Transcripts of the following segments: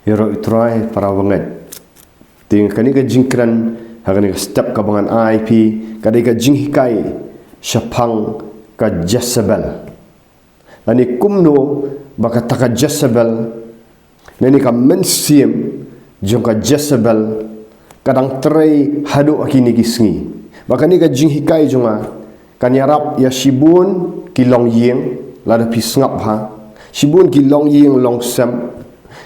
Hero itrai para wangat. Ting kani ka jingkran hagani ka step ka bangan IP kadai ka jinghikai syapang ka Jezebel. Ani kumno baka taka Jezebel nani ka mensim jong ka Jezebel kadang terai hadu akini kisngi. Baka ni ka jinghikai jonga kan yarap ya shibun kilong yeng lada pisngap ha. Shibun kilong yeng long sem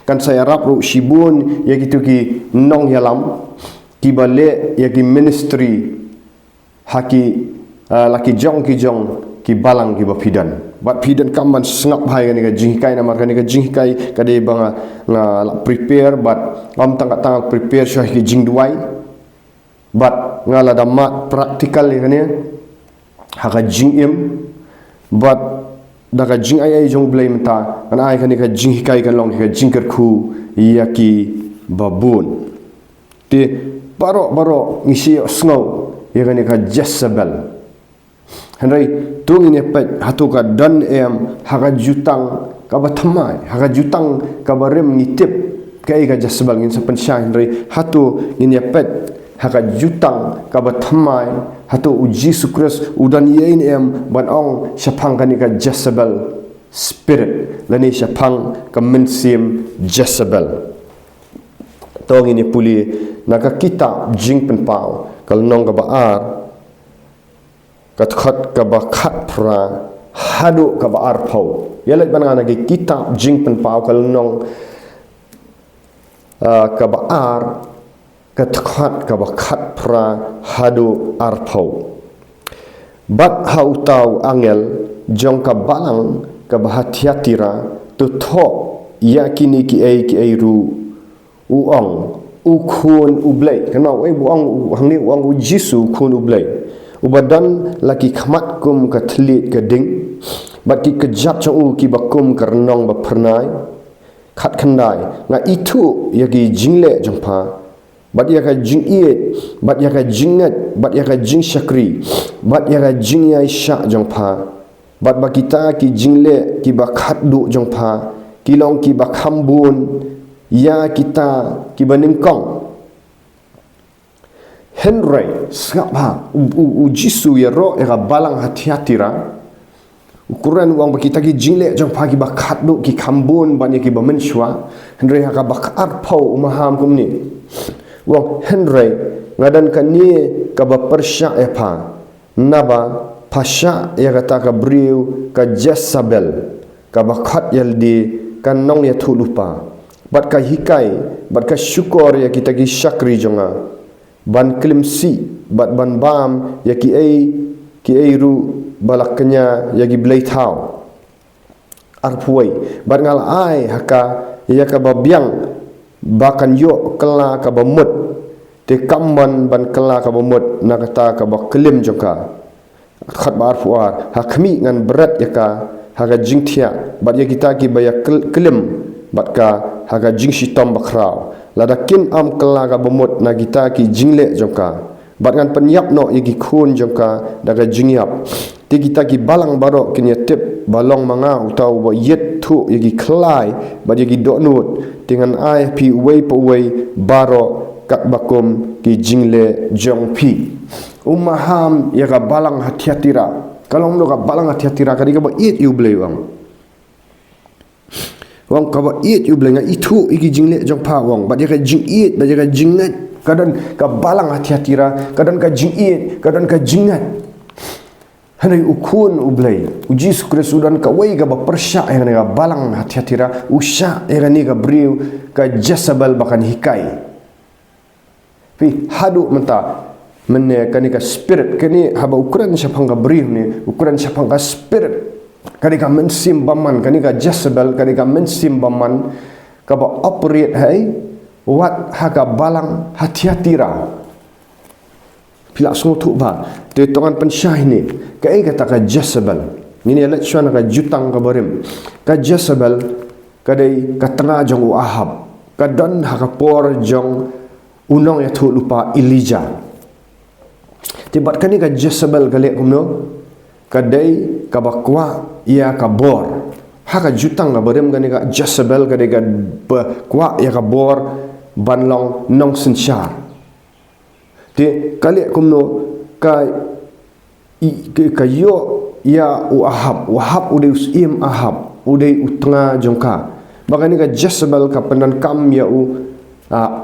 kan saya rap ru shibun ya gitu ki nong yalam ki bale ya ki ministry haki laki jong ki balang ki bapidan bat pidan kamban sengap hai kan ka jingkai na markan ka jingkai kade banga nga prepare bat am tang prepare syah ki jingduai bat ngala da mat practical kan ya haka jingim bat daga jing ai jong blame ta an ai kan ka jing hikai kan long ka jingker khu yaki babun te baro ngisi snow ya kan ka Jezebel henry tung ini pet hatu ka dan haga jutang ka bathamai haga jutang ka barem ngitip kai ka Jezebel ngin sapen sya henry hatu ini pet haga jutang ka bathamai hatu uji sukres udan yein ban ong syapang kan ka Jezebel spirit lani syapang ka mensim Jezebel tong ini puli naka kitab jing pen pau kal nong ka baar kat khat ka ba khat pra hadu ka baar pau yalai ban nagi kitab jing pen pau kal nong ka baar katkat ka bakat pra hadu arpau bat hau tau angel jong ka balang ka bahatiatira tu tho yakini ki ai ru uong ukun ublai kenau buang hangni uang jisu kun ublai ubadan laki khmat kum ka thlit ka ding bat ki kejap chong ki bakum karnong ba pernai khat khandai nga itu yagi jingle jongpa bat ya ka jing iet bat ya ka jingat bat ya ka jing syakri bat ya ka jing ya syak jongpa bat ba kita ki jingle ki ba khat du jongpa ki long ki ba khambun ya kita ki baningkong henry skapa jisu ya ro ya balang hati-hatira ukuran wang ba kita ki jingle jongpa ki ba khat du ki khambun ban ya ki ba menshwa henry ha ka ba arpau umaham kumni wang Henry ngadan kani ka ba persya epa naba pasya ya kata ka briu ka Jezebel ka ba khat yaldi kan nong ya thu lupa bat ka hikai bat ka syukur ya kita ki syakri jonga ban klimsi bat ban bam ya ki ai ru balaknya ya ki blai thau arpuai bat ngal ai haka ya ka ba biang bakan yo kela ka bamut te kamban ban kela ka bamut na kata ka ba kelim joka khat bar fuar hakmi ngan berat yaka haga jingthia bat ya kita ki baya kelim bat ka haga jingsi tom bakrau ladakin am kela ka bamut na kita ki jingle joka bat ngan penyap no yagi khun joka daga jingyap te kita ki balang barok kinya tip balong manga utau ba yet thu yagi khlai bat yagi donut dengan ai pi wei po wei baro kat bakum ki jingle jong pi umaham ya ka balang hati-hatira kalau mlo ka balang hati-hatira kadi ka ba it you blay wang ka ba it you blay nga itu iki jingle jong pa wang ba ya ka jing it ba ya ka jingat kadan ka balang hati-hatira kadan ka jing it kadan ka jingat hanai ukun ublay uji sukre sudan ka wei ga ba persya yang ga balang hati-hatira usya yang ni ga briu ka Jezebel bakan hikai pi hadu menta menne kani ka spirit kani haba ukuran syapang ga briu ni ukuran syapang ga spirit kani ka mensim baman kani ka Jezebel kani ka mensim baman ka ba operate hai wat haga balang hati-hatira pilak semua tu ba te tongan pensyah ni kai kata ka Jezebel ini alat syana ka jutang ka barim ka Jezebel kadai ka tengah jong Ahab ka dan ha ka por jong unong ya tu lupa Elijah tibat kani ka Jezebel kali kumno kadai ka bakwa ia ka bor haka jutang ga barem gani ga Jezebel ga de ga kwa ya ga bor banlong nong sensyar te kali kumno ka yo ya Ahab uday usim Ahab uday utanga jongka bagani ga Jezebel ka penan kam ya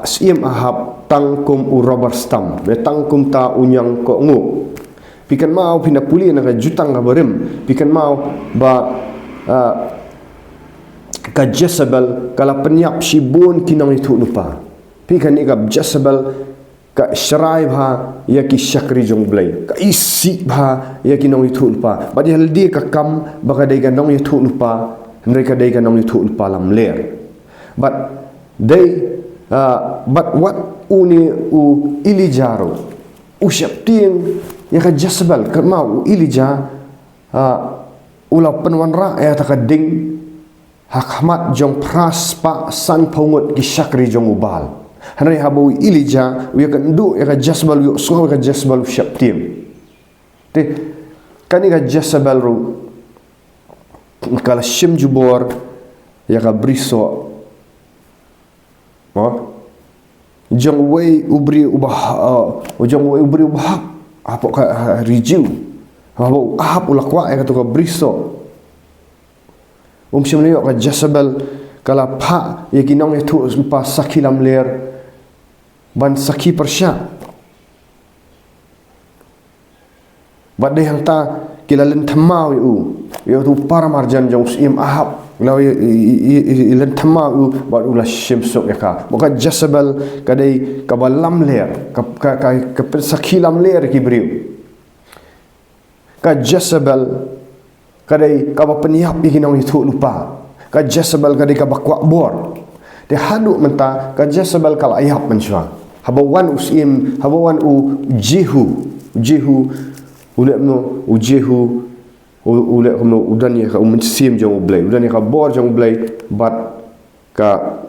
sim Ahab tangkum rubber stamp be tangkum ta unyang ko ngu pikan mau pinapuli na ga jutang ga barem pikan mau ba ka Jezebel kala penyap sibun kinang itu lupa pikan ni ka Jezebel ka syrai bha ya ki syakri jong blai ka isi bha ya ki nong itu lupa badi hal dia ka kam baka dai ga nong itu lupa mereka dai ga nong itu lupa lam ler but what uni ilijaro usyap ting ya ka Jezebel ka mau ilija ulau penwan ra ya ta ka ding hakmat jong pras pa san pongot ki syakri jong ubal hanai habu ilija ya ka ndu ya ka Jezebel yo so ka Jezebel usyap ting te kani ka Jezebel ru kala shim jubor ya ka briso jong wei ubri ubah apa ka rijiu ahap ulakwa ya ka to ka briso simle ka Jezebel kala pha ya kinong itu pa sakilam ler ban saki persya badai hang ta kilalen thamau yu tu para marjan jong sim Ahab law ilen thamau bad ula shimsok ya ka maka Jezebel kadai kabalam ler ka sakilam ler kibriu ka Jezebel kadai kaba peniap ikinong itu lupa ka Jezebel kadai kaba kwak bor de hadu menta ka Jezebel kala ayap mensua habawan usim habawan Jehu ulemno Jehu ulemno udan ya ka sim jong blai udan ya ka bor jong blai bat ka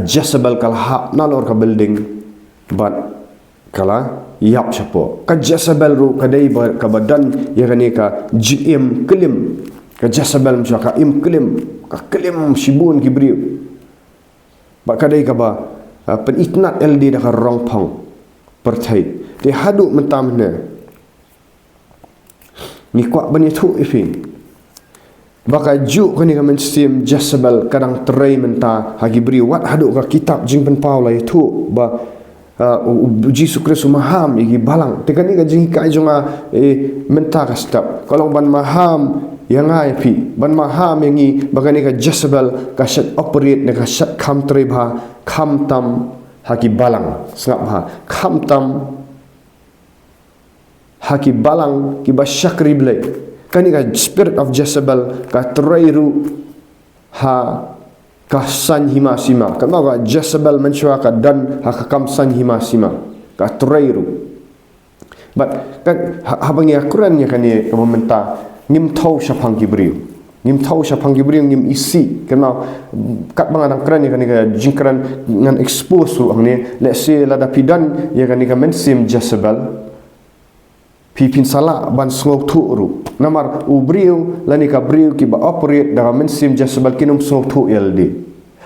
Jezebel kala hap nalor ka building bat kala yap chapo ka Jezebel ru kadai ka badan ya kani ka jim kelim ka Jezebel mcha ka kelim shibun kibriu ba kadai ka ba penitnat LD dah ka rongpong pertai de hadu mentamne ni kwa bani thu ifin baka ju kani ka mensim Jezebel kadang terai menta hagibri wat hadu ka kitab jing pen paula itu ba Jesus Kristus maham igi balang tekani ka jing ka jonga menta ka step kalau ban maham yang ai pi ban maham yangi bagani ka Jezebel ka shat operate ne ka shat kam treba kam tam haki balang sengap ha kam tam haki balang ki basyakri blai kani ka spirit of Jezebel ka trairu ha ka san hima sima kama ka Jezebel mensua ka dan ha ka kam san hima sima ka trairu but kan habang ya Quran nya kani ka momenta ngim thau syapang kibriu ngim isi kena kat bangadang kran ya kani ka jingkran ngan expose ru angni let's say lada pidan ya kani ka mensim Jezebel pipin sala ban slok tu ru namar ubriu lani ka briu ki ba operate da mensim Jezebel kinum slok tu ld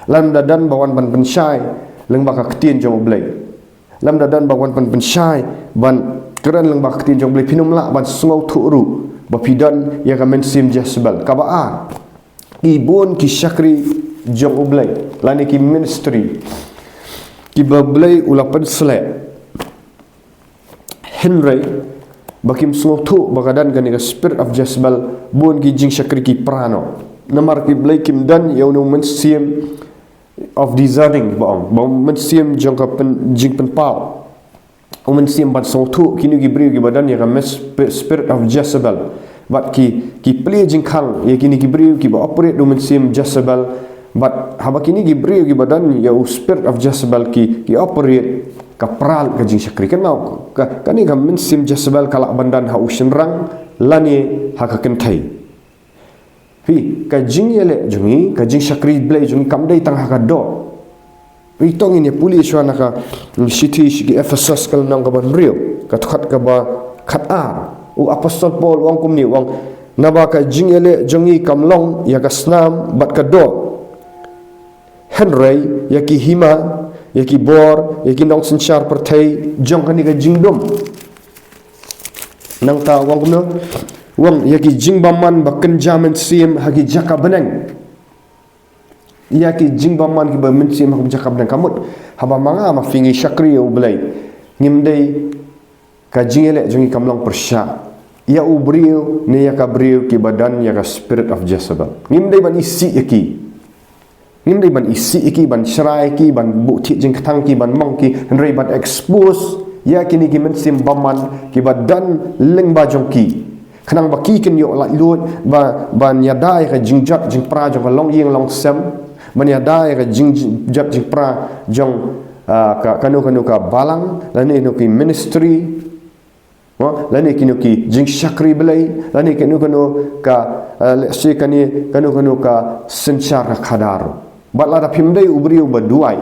lam dadan bawan ban pensyai leng ba ka ketin jong blai lam dadan bawan ban pensyai ban kran leng ba ka ketin jong blai pinum la ban slok tu ru bapidan ya ka mensim Jezebel kabaa ibon ki syakri jong ublai lani ki ministry ki bablai ulapan selek Henry bakim slotu bakadan gani ka spirit of Jezebel bon ki jing syakri ki prano namar ki blai kim dan ya unu mensim of discerning ba mensim jong ka jing pen pau mensim ban slotu kini ki bri ki badan ya ka spirit of Jezebel bat ki play jing khang ya kini ki bri ki ba operate do mensim Jezebel bat haba kini ki bri ki badan ya spirit of Jezebel ki operate ka pral ka jing syakri kan mau kani ka mensim Jezebel kala bandan ha ushin rang lani ha ka kentai hi ka jing yele jungi ka jing syakri blai jungi kam dai tang ha ka do itong ini puli shwana ka city shi Ephesus kal nang ka ban rio ka khat ka ba khat a u apostol Paul wang kum ni wang naba ka jing ele jongi kamlong ya ka snam bat ka do Henry ya ki hima ya ki bor ya ki nong senchar pertai jong kani ka jingdom nang ta wang no wang ya ki jingbaman baken jamen sim hagi jaka beneng ya ki jingbaman ki ba men sim hagi jaka beneng kamut haba manga ma fingi shakri u belai ngimdei ka jingele jongi kamlong persya ya ubriu ne ya kabriu ki badan ya ka spirit of Jezebel ngimdei ban isi yaki ngimdei ban isi iki ban shrai ki ban bukti jing katang ki ban mong ki henry ban expose ya kini ki men sim baman ki badan leng ba jong ki kanang baki ken yo la lut ba ban ya dai ka jingjat jing pra jong long yeng long sem ban ya dai ka jingjat jing pra jong ka kanu ka balang lani no ki ministry lani kinu ki jing shakri belai lani kanu ka let's say kanu ka senchar khadar bat lada pimdai ubri uba duai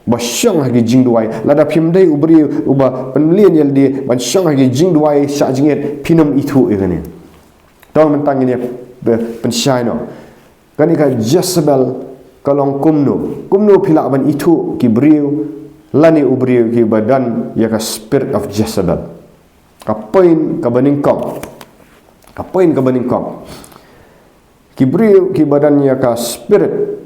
ba syang hagi jing duai lada pimdai ubri uba penlian yel di ban syang hagi jing duai sya jinget pinum itu igane tong mentang ini pensyai no kani ka Jezebel kalong kumno pila ban itu ki briu lani ubri ki badan ya ka spirit of Jezebel kapoin ka baningkong ki briu ki badan ya ka spirit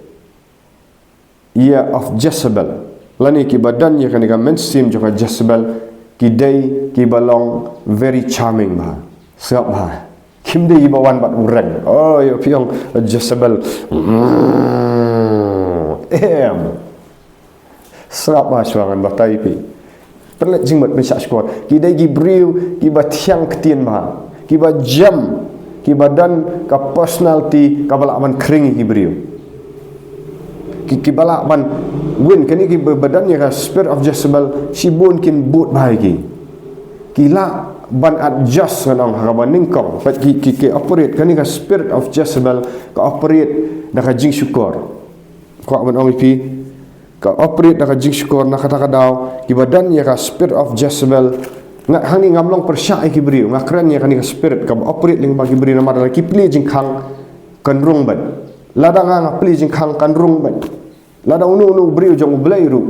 ya of Jezebel lani ki badan ya kan mensim joka Jezebel ki day ki balong very charming ba sap ba kim day bawan bat urang oh yo piong Jezebel sap ba suangan batai pi perlet jingmat mensak skot ki day ki briu ki batiang ketien ba ki ba jam ki badan ka personality ka balaman kering ki briu ki balak ban win kini ki badan ya spirit of Jezebel sibun kin but bahagi kila ban adjust nganong haraban ningkong pat ki operate kini ka spirit of Jezebel ka operate na ka jing syukur ko ban ong pi ka operate na ka jing syukur na kata kadaw ki badan ya ka spirit of Jezebel nga hangi ngamlong persya ki brio ngakran ya kani ka spirit ka operate ling bagi brio na madala ki pli jing kang kanrung ban lada nga pli jing kang kanrung ban lada unu brio jong blai ru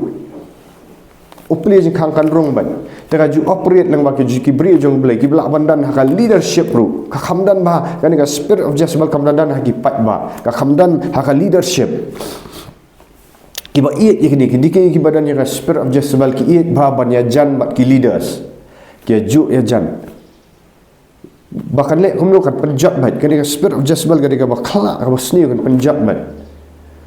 upli jing kang kanrung ban tega ju operate lang bagi ju ki brio jong blai ki blak bandan ha leadership ru ka khamdan ba kani ka spirit of Jezebel kamdan ha ki pat ba ka khamdan ha ka leadership ki ba iet ikni ki badan ya ka spirit of Jezebel ki iet ba ban ya jan bat ki leaders ki ju ya jan bahkan lek kumlo kat penjat bat kani ka spirit of Jezebel kani ka bakla ka basni kan penjat bat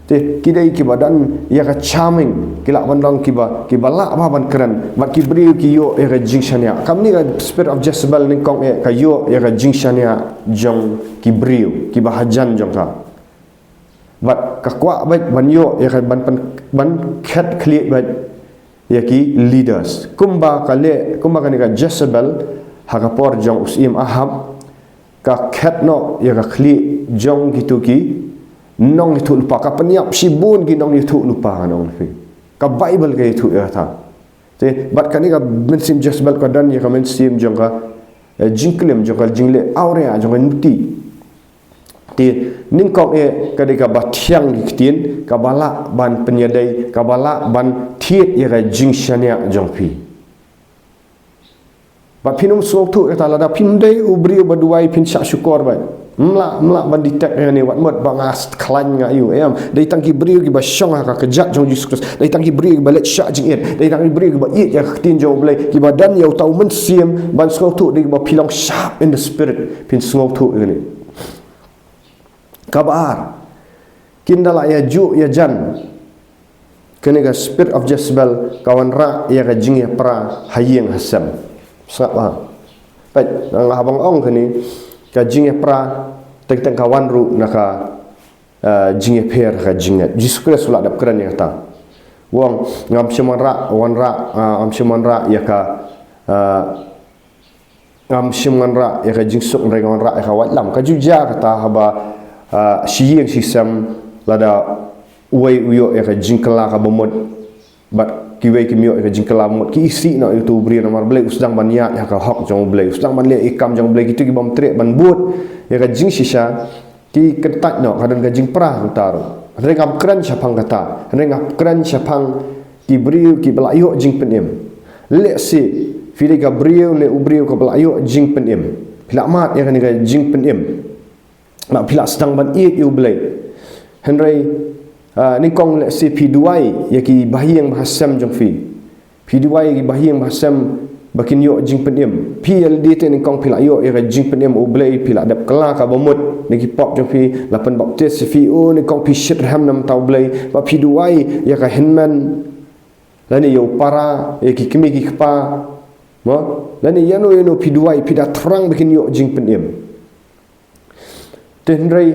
te kidai ki badan ya ka charming kila bandang ki balak ba ban keren bat ki bri ki yo ya ka jingshania kamni ka spirit of Jezebel ni kong ya ka yo ya ka jingshania jong ki bri ki bahajan jong ka bat ka kwa bat ban yo ya ka ban cat clear bat ya ki leaders kumba kani ka Jezebel hagapor jong usim ahab ka cat no ya ka kli jong gitu ki nong itu lupa ka peniap sibun ki nong itu lupa nong fi ka bible ka itu ya ta te bat kani ka mensim Jezebel ka dan ya ka mensim jong ka jingklem jong ka jingle aurea jong ka nuti te ningkong e kadika batiang kitien ka bala ban penyadai ka bala ban tiet ya ka jingshania jong fi ba pinum sok tu kata lada pimdai ubri baduai pin syak syukur ba mla ban ditek ni wat mod bangas klan nga yu em dai tangki bri ki ba syong ka kejat jong Jesus Kristus dai tangki bri ki ba let syak jing it dai tangki bri ki ba it ya tin jong blai ki badan yau tau men sim ban sok tu dai ba pilang sharp in the spirit pin sok tu ni kabar kindala ya ju ya jan kene ga spirit of Jezebel kawan ra ya ga jing ya pra hayeng hasam sapa baik nang habang ong kini ka jing pra teng kawan ru naka jing per ka jing Jesus Kristus la dap kran ya ta wong ngam semanra am semanra ya ka ngam semanra ya ka jing sok ngai ngam ra ya ka wat lam ka juja kata haba siyeng sisam lada uai uyo ya ka jing kala ka bomod bat kiwei kimyo ka jingkelamut ki isi nak itu beri nomor blai usdang ban niat ya ka hok jong blai usdang ban le ikam jong blai gitu ki bom trek ban but ya ka jing sisa ki ketat no kadang ka jing prah utaru ada ngap kran syapang kata ada ngap kran syapang ki beri ki belayo jing penim le si fili ka beri le ubri ka belayo jing penim pila mat ya kan ka jing penim nak pila sedang ban iu blai henry ni kong le si P2 ya ki bahiang bahasam jong fi P2 ki bahiang bahasam bakin yo jing penim PLD te ni kong pila yo ya jing penim ublei pila dap kala ka bomut ni ki pop jong fi lapan baptis fi o ni kong pi shit ham nam tau blei ba P2 ya ka henman lani yo para ya ki kimi ki kpa mo lani yano P2 pida terang bakin yo jing penim tenrai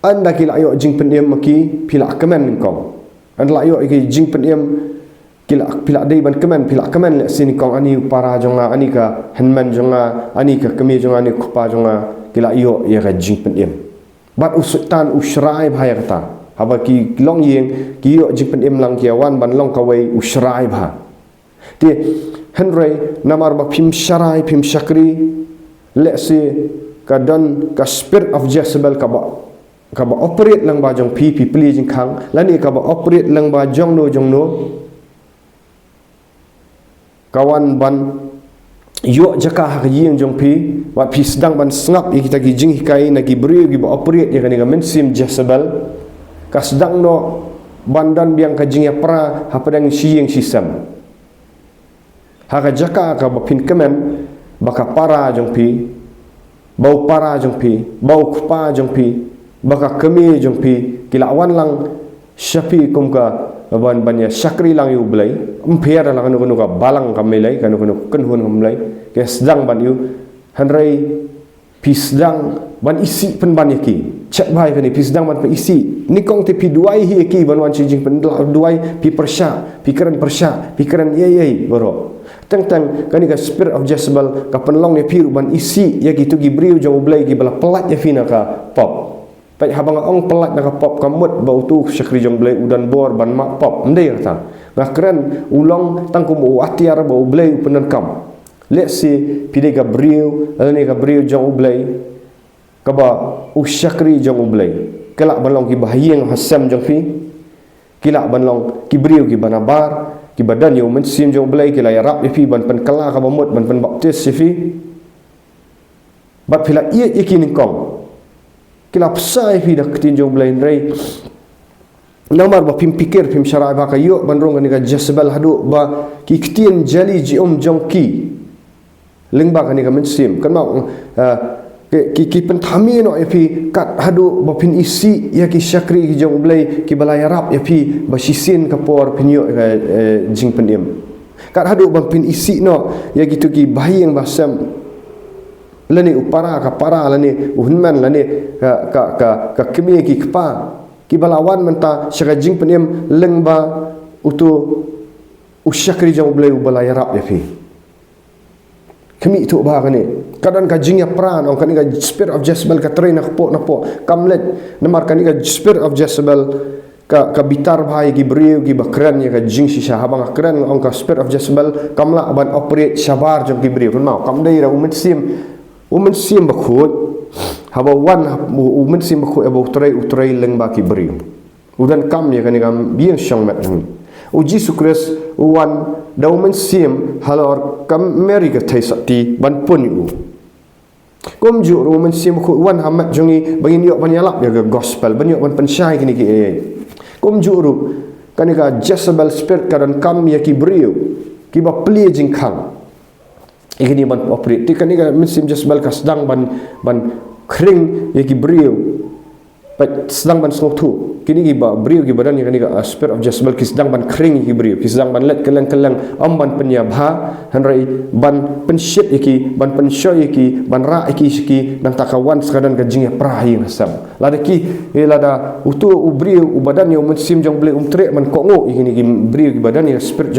anda kila ayo jing pendiam maki pila kemen kong anda ayo ki jing pendiam kila pila dei ban kemen pila kemen le sini kong ani para jonga ani ka henman jonga ani ka kemi jonga ani kupa jonga kila ayo ya ka jing pendiam bat usutan usrai bhaya kata haba ki long yeng ki yo jing pendiam lang ki awan ban long kawai usrai bha ti henry namar ba phim sharai phim shakri le si ka don ka spirit of Jezebel ka ba operate lang ba jong pi pli jing khang lani ka ba operate lang ba jong no kawan ban yo jaka ha yeng jong pi wa pi sedang ban sngap i kita gi jing hikai na gi bri gi ba operate ya kan men sim Jezebel ka sedang no bandan biang ka jing ya pra ha padang sieng sisam ha ka jaka ka ba pin kemen baka para jong pi bau para jong pi bau kupa jong pi baka kami jong pi kila awan lang syafi kum ka ban banya syakri lang yu blai empher lang kanu ka balang kamelai kanu kenhun kamlai ke sedang ban yu hanrai pi sedang ban isi pen ban yaki cek bai kani pi sedang ban isi ni kong te pi duai hi ki ban wan chijing pen duai pi persya pikiran ye boro tang kani ka spirit of Jezebel ka penlong ni pi ban isi ya gitu gibriu jong blai gi bala pelat ya fina ka pop pai habang ong pelat na ka pop kamut bau tu syakri jong blai udan bor ban mak pop ndai kata ngakren ulong tangkum u atiar bau blai penan kam let si pide gabriel ni gabriel jong blai ka ba u syakri jong blai kelak balong ki bahieng hasam jong fi kilak banlong kibriu ki banabar ki badan yo mensim jong blai ki la yarap fi ban pen kala ka bamut ban pen baptis fi bat pila ie ikin kong kila psai fi dak tin jong blai rei namar ba pim pikir pim syara ba ka yo bandrong ni ka Jezebel hadu ba ki ktin jali ji jong ki lingba ka ni ka mensim kan mau ki penthami no fi kat hadu ba pin isi ya ki syakri ki jong blai ki balaya rap ya fi ba sisin ka por pinyo jing pendim kat hadu ba pin isi no ya gitu ki bahiyang basam lani upara ka para lani uhunman lani ka kemi ki kpa ki balawan menta syaka jing pendim lengba utu usyakri jong blai balaya rap ya fi kami itu bah kani kadang ka jingya pran ong kani ka spirit of Jezebel ka train na po kamlet namar kani ka spirit of Jezebel ka bitar bhai gi briu gi bakran ya ka jing sisa habang kran ong ka spirit of Jezebel kamla ban operate shabar jong gi briu kan mau kam dai ra umen sim bakhut haba wan umen sim bakhut abo utrai leng ba ki briu udan kam ya kani kam biang syang mat uji sukres uwan daumen sim halor kam Amerika thai sakti ban pun u kom ju roman sim khu wan hamat jongi bangin yo ban yalap ya gospel ban yo ban pensyai kini ki kom ju ru kanika Jezebel spirit kadan kam ya ki briu ki ba pli jing khang ikini ban operate ti kanika sim Jezebel ka sedang ban kring ya ki briu sedang ban slok tu kini ki ba briu ki badan ni ka spirit of Jezebel ki sedang ban kring ki briu ki sedang ban let keleng ban penyabha hanrai ban pensyit iki ban pensyoy iki ban ra iki dan takawan sekadan ka jing ya prahi hasam lada ki lada utu briu badan yo mensim jong blai trek man kongo ikini ki briu ki badan ya spirit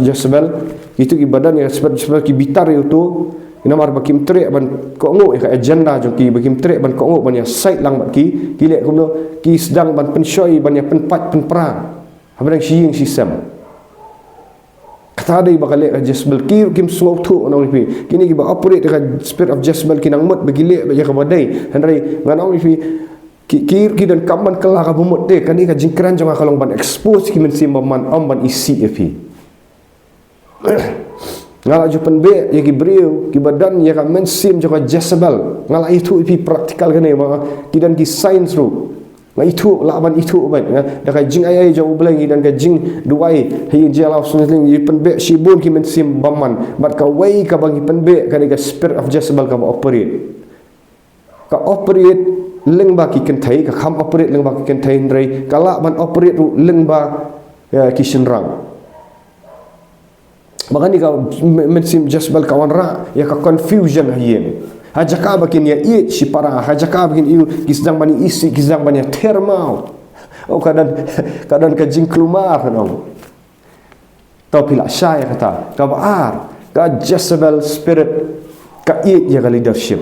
Jezebel itu ki badan ya spirit Jezebel ki bitar yo tu namar bakim trek ban kongo ka agenda jong ki bakim trek ban kongo ban ya site lang ki lek kumno ki sedang ban pensyoy ban ya penpat penperang habang siing sisam tadi bakal lek Jezebel kim slow tu onong pi kini ki ba operate dengan spirit of Jezebel kinang mut bagi lek ba ka badai henry nganong pi ki dan kaman kala ka bumut de kani ka jingkran jong kalong ban expose ki men sim man om ban isi pi ngala jupan be ya ki brio ki badan ya ka men sim jong Jezebel ngala itu pi praktikal kene ba ki dan ki science ru na itu laban itu ban da ka jing ai jong beleng dan ka jing duai hi jela sunling yi pen be shibun ki men sim baman bat ka wai ka bagi pen be ka spirit of Jezebel ka operate leng ba ki kan thai ka kham operate leng ba ki kan thai ndrei kala ban operate ru leng ba ki shinrang bagani ka men sim Jezebel ka wan ra ya ka confusion hayen hajaka bakin ya i si para hajaka bakin iu kisdang bani isi kisdang bani termau kadang ka jing klumar no tau pila syai kata ka baar ka Jezebel spirit ka i ya ka leadership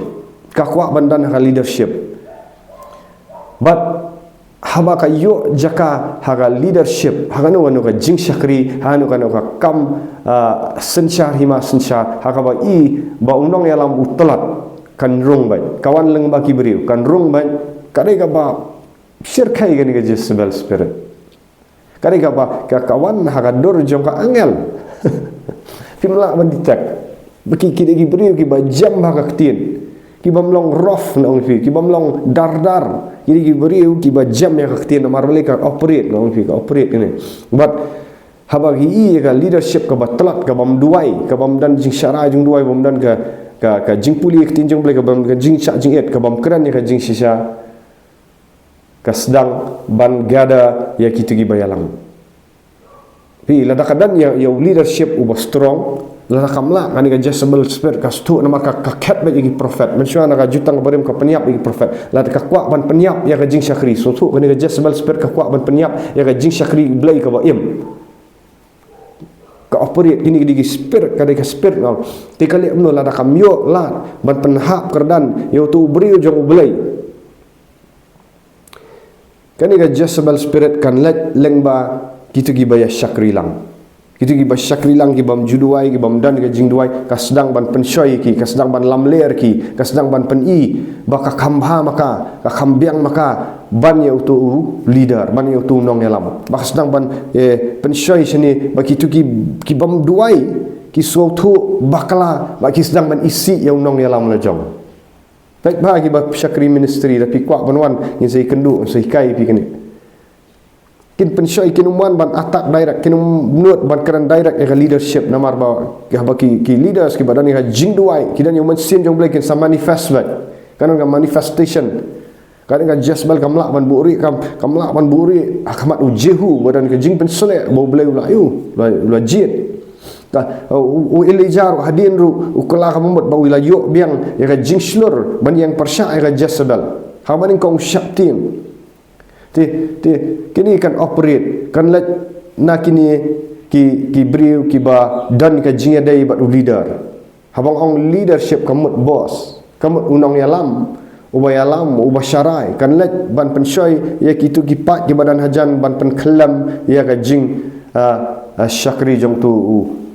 ka kwa bandan ka leadership but haba ka yo jaka haga leadership haga no ka jing syakri hanu ka kam sensyar hima sensyar haga ba i ba unong ya lam utelat kan rung bai kawan leng ba ki beriu kan rung bai kadai ka ba syirkai kan ka Jezebel spirit kadai ka ba ka kawan haga dor jong ka angel pimla ban ditak beki ki beriu ki ba jam ba ka tin ki bamlong rof nong fi ki bamlong dar ki beriu ki ba jam ya ka tin mar ka operate nong fi ka operate ni but habagi i ka leadership ka ba telat ka bam duai ka bam dan jing syara jing duai bam dan ka jing puli ka tin jong ka bam ka jing syak jing et ka bam kran ya ka jing sisa ka sedang ban gada ya kitu gi bayalang pi lada kadan ya leadership uba strong lada kamla kan ka Jezebel spirit ka stu nama ka ket ba gi prophet mensua na ka jutang barem ka penyap gi prophet lada ka kwa ban penyap ya ka jing syakri so tu kan ka Jezebel spirit ka kwa ban penyap ya ka jing syakri blai ka ba im ka operate gini di spirit ka spirit no te kali amno lada kamyo la ban penhap kerdan yo tu beriu jong blai kan ka Jezebel spirit kan lengba kitu gi baya syakri lang kitu gi ba syakri lang gi bam juduai gi bam dan gi jing duai ka sedang ban pensyoi ki ka sedang ban lamler ki ka sedang ban pen i ba ka khambha maka ka khambiang maka ban ya tu leader ban ya tu nong yalam ba sedang ban pensyoi sini ba kitu ki bam duai ki suatu bakala ba ki sedang ban isi ya nong yalam la jong baik bagi ba syakri ministry tapi kuak banwan ni sai kendu sai kai pi kini kin pensyoi kin umwan ban atak direct kin menut ban keran direct ya leadership namar ba ya baki ki leaders ki badan ya jing duai ki dan yang mensin jong blek sa manifest ba kan ga manifestation kan ga Jezebel kamla ban buri kamla ban buri akamat ujehu badan ke jing pensole bo blek la yu la jit ta Elijah hadin ru ukala ka memot ba wilayo biang ya jing slur ban yang persya ya Jezebel ha ban kong syak tim kini kan operate kan let na kini ki beriu ki ba dan ka jing dai ba leader habang ong leadership kamut boss kamut unong yalam uba syarai kan let ban pensyoi ya kitu ki pat ki badan hajan ban pen kelam ya ka jing syakri jong tu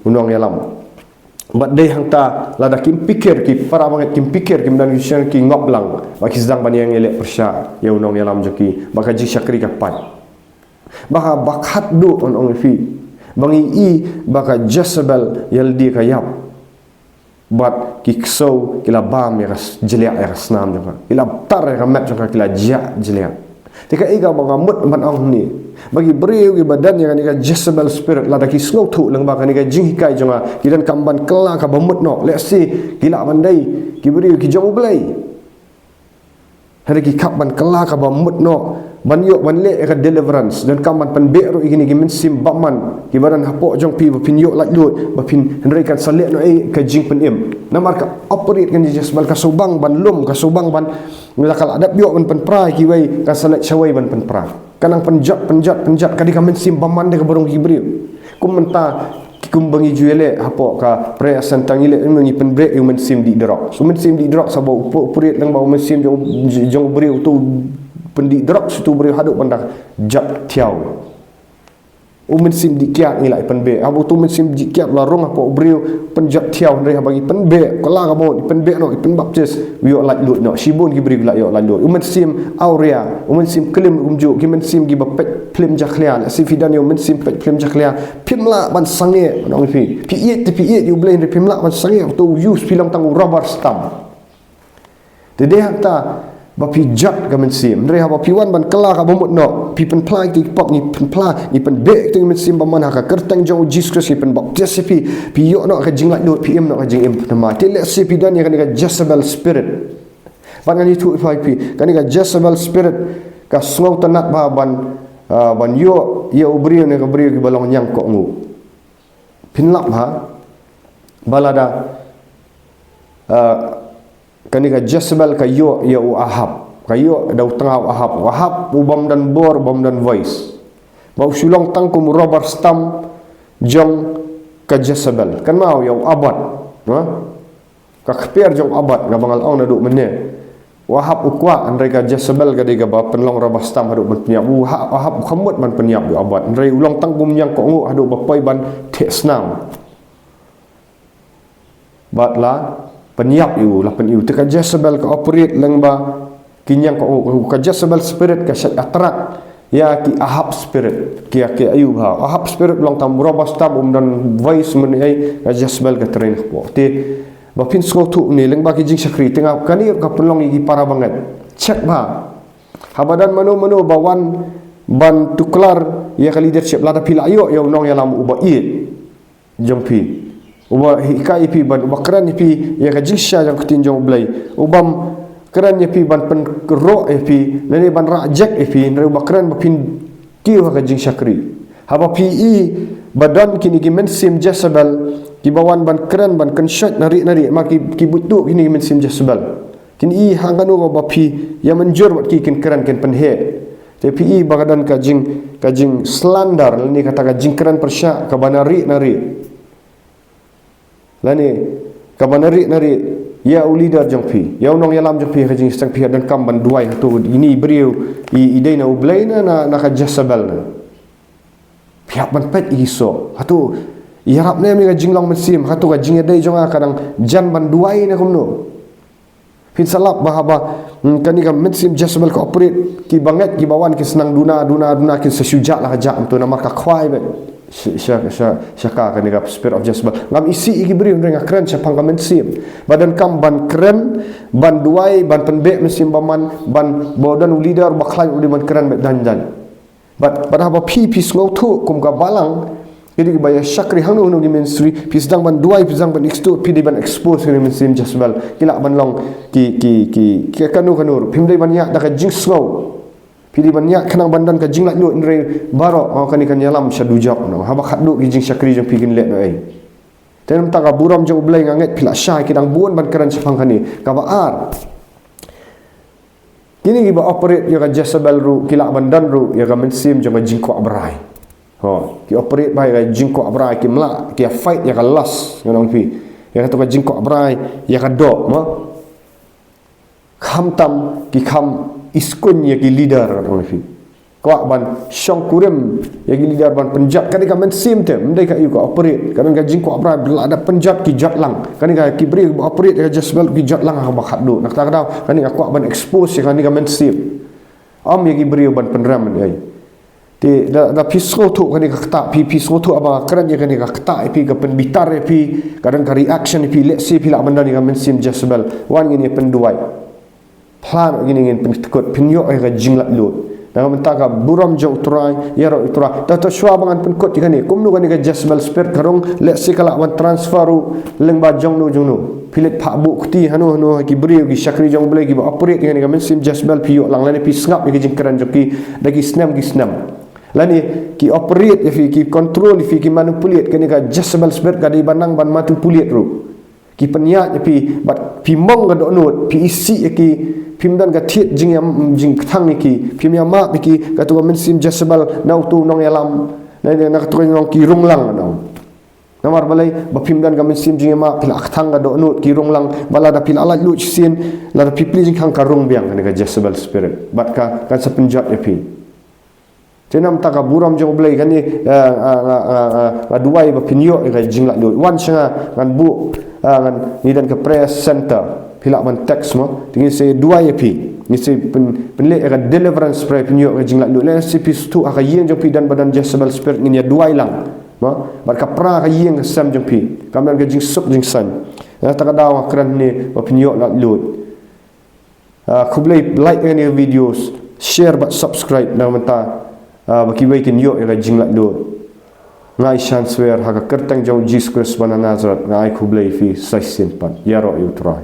unong yalam bat dei hang ta lada kim pikir ki para banget kim pikir kim dan ki ngoplang ba ki sedang ban yang elek persya ya unong yalam joki baka ji syakri ka pat baka bakhat du on fi bangi i baka Jezebel yaldi ka yap bat ki kso kila bam ya jeliak ya snam joka kila tar ya mat joka kila ja jeliak tika iga banga mut man ong ni bagi beriu ki badan yang ni ka Jezebel spirit lada ki slow tu leng ba ni ka jing hikai jonga ki dan kamban kela ka bamut no let's see kila bandai ki beriu ki jong blai hari ki kap ban kela ka bamut no ban yo ban le ka deliverance dan kamban pan beru igini ki mensim baman ki badan hapo jong pi bapin yo lak lut bapin henry kan salek no ka jing pen im namar ka operate kan Jezebel ka subang ban lum ka subang ban ngila kala adap yo ban pen pra ki wai ka salek chawai ban pen pra kanang penjat kadi ka mensim baman de ka borong ki beriu kum menta kumbangi juele hapo ka pre santang ile mengi pen break yu mensim di drop so mensim di drop sabo purit lang ba mensim jong beriu tu pendi drop situ beriu haduk pandak jat tiau Umen sim dikiat ni lai penbe. Abu tu men sim dikiat la rong apa ubriu penjat tiaw ndre bagi penbe. Kala kamu penbe no pen baptis yo lai lut no. Shibun gi bri la yo lai lut. Umen sim aurea, umen sim kelim umju, gi men sim gi bapet plim jaklian. Si fidan yo men sim pet plim jaklian. Pimla ban sange no pi. Pi iet you blame pimla ban sange tu use pilang tang rubber stamp. Dede hakta bapi jat gamen sim ndre ha bapi wan ban kala ka bomot no pi pen plai ti pok ni pen pla ni pen be ti men sim baman ha ka kertang jong Jesus Christ pen baptis pi yo no ka jing lak do pi em no ka jing em nama ti le si pi dan ya ka Jezebel spirit ban ni tu pi kan ka Jezebel spirit ka sngau tanak ba ban yo ubri ne ka bri ki balong nyang ko ngu pinlap ha balada kanika Jezebel ka yo Ahab kayo daw tengah Ahab ubam dan bor ubam dan voice bau sulong tangkum rubber stamp jong ka Jezebel kan mau yo abad ha ka kper jong abad ga bangal au na du menne Ahab ukwa andre ka Jezebel ga diga ba penlong rubber stamp hadu ban penyap Ahab khamut man penyap yo abad andre ulong tangkum yang ko ngu hadu bapai ban tesnam batla penyap you lah pen you teka Jezebel ka operate leng ba kinyang ka Jezebel spirit ka syat atrak ya ki Ahab spirit ki Ayub ha Ahab spirit long tam robas tab dan voice men ai ka Jezebel ka train ko ti ba pin sko tu ni leng ba ki jing sakri tengah kani ka penlong gi para banget cek ba habadan manu bawan ban tuklar ya ka leadership lada pila ayo ya nong ya lam uba i jompi uba hikai pi ban uba kran pi ya ka jingsha jang kutin jong blai ubam kran pi ban pen ro pi lene ban rajek pi ndre uba kran bapin kiu ka jingsha kri haba pi badan kini gi men sim Jezebel ki bawan ban kran ban kan shot nari ma ki butu kini men sim Jezebel kini hanganu ba pi ya menjur wat ki kran ken penhe tapi bagadan ka jing slander lene kata ka jing kran persya ka banari nari lani kabanari nari ya leader jong pi ya unong yalam jong pi ka jing stang pi dan kam ban duai tu ini beriu idei na ublai na ka Jezebel na pihak ban pet iso hatu yarap ne mi ka jinglong mesim hatu ka jing dei jong kadang jan ban duai na kumno pin salap bahaba kan ni ka mesim Jezebel ka operate ki banget ki bawan ki senang duna ki sesujak lah jam tu nama ka khwai bet syaka kan dengan spirit of Jezebel ngam isi igi beri dengan keren siapang kamen sim badan kam ban keren ban duai ban penbek mesim baman ban bodan leader baklai udi ban keren dan pada apa pi ngau tu kum ka balang jadi baya syakri hanu di ministry pi sedang ban duai pi sedang ban extu pi di ban expose ni mesim Jezebel kila ban long ki kanu pimdai ban yak dak jing ngau pilih banyak kenang bandan ka jing lak lu ndre baro kani kan yalam syadu jok no haba khaddu gi jing syakri jong pigin let no ai ten ta ka buram jong blai nganget pila syai kidang buon ban keran sepang kani ka baar kini gi ba operate ya ka Jezebel ru kilak bandan ru ya ka mensim jong jing ko abrai ki operate bai ka jing ko abrai ki mla ki fight ya ka las ngonong pi ya ka to ka jing ko abrai ya ka do ma kham tam ki kham iskun ya ki leader orang fi kau ban syong kurem ya ki leader ban penjat kan ka mensim te mendai ka you ka operate kan ka jing ko abra ada penjat ki jat lang kan ka ki beri operate ka Jezebel ki jat lang ha bakhat do nak tak tahu kan ka ban expose kan ka mensim am ya ki beri ban penram ni ai ti da pisco tu kan ka kata pisco tu aba kan ya kan ka kata pi ka penbitar pi kadang ka reaction pi let's say pi la benda ni ka mensim Jezebel wan ni penduai plan gini ngin pentekut pinyo ai ka jinglat lut dan mentaka buram jauh turai ya ro itra ta shwa bangan penkut ni kumnu kan ka Jezebel spirit karong let's say kala wan transferu leng ba jong nu pilit pak bu kuti hanu ki beri ki syakri jong boleh ki operate kan ka mensim Jezebel piyo lang lani pi ngap ki jingkeran joki dagi snam lani ki operate ki control ki manipulate kan ka Jezebel spirit ka di banang ban matu puliat ru ki peniat pi mong ka donut pi isi ki pimdan ka thiet jing thang ki pimya ma ki ka tu mensim Jezebel nau tu nong yalam na tu nong ki runglang nau namar balai ba pimdan ka mensim jing ma pila thang ka donut ki runglang bala da pila ala lu sin la da pi jing khang ka rung biang ka Jezebel spirit bat ka sepenjat pi Tenam taka buram jong blai kan ni duai ba pinyo ga jingla lu wan sanga ngan bu ngan ni dan ke press center pila man tax mo tingin se duai pi ni se penle ga deliverance pray pinyo ga jingla lu le se pis tu aka yeng jong pi dan badan Jezebel spirit ni ya duai lang mo bar ka pra ka yeng sam jong pi kamen ga jing sup jing san ya taka daw kran ni ba pinyo la lu kublai like ni videos share but subscribe na menta baki waikin yo ega jingla do ngai chancellor haga kertang jong Jesus Christ bana Nazareth ngai kublai fi 16 pan yaro you try